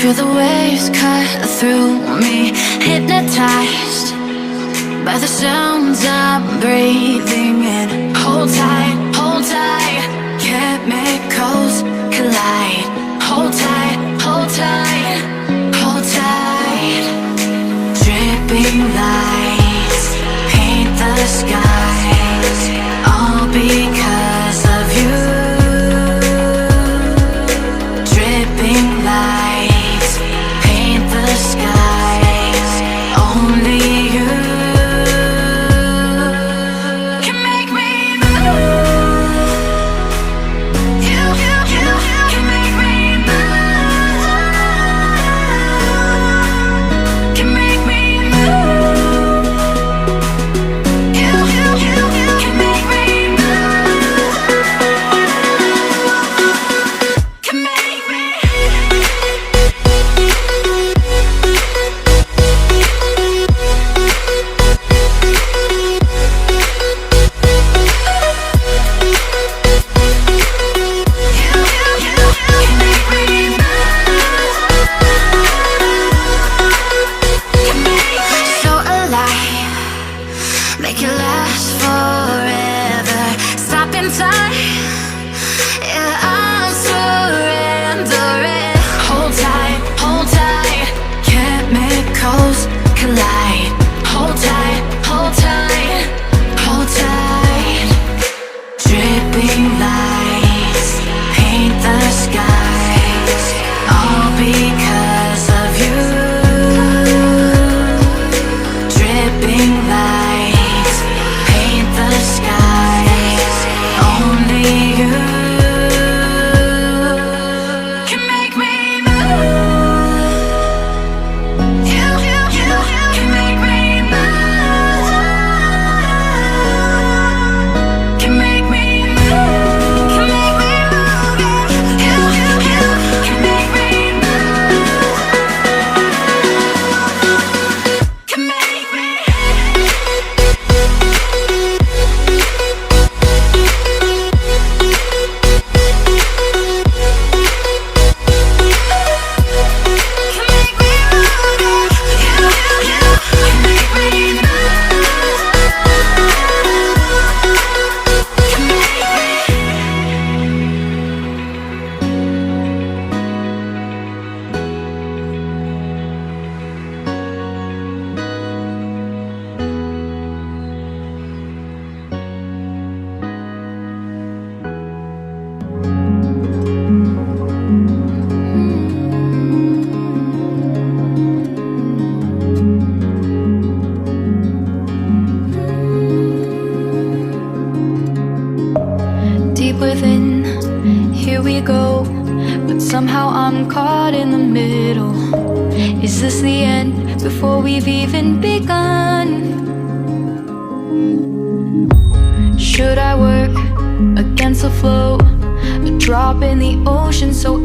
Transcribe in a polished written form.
Feel the waves cut through me, hypnotized by the sounds I'm breathing in. Hold tight, hold tight, chemicals collide. Hold tight, hold tight, hold tight. Dripping lights paint the skies, all because of you. Dripping lights paint the skies, only you can make me move. You can make me move. Can make me move. You can make me move. Can make me. So alive, make it last forever. Stop in time, yeah, I'm surrendering. Hold tight, chemicals collide. Hold tight, hold tight, hold tight. Dripping lights paint the skies, all because of you. Dripping lights paint the skies, only you can make me move. You can make me move. Can make me move. Can make me move. You can make me move. Can make me. Can make me move. You can make me deep within, here we go. But somehow I'm caught in the middle. Is this the end before we've even begun? Should I work against the flow? A drop in the ocean so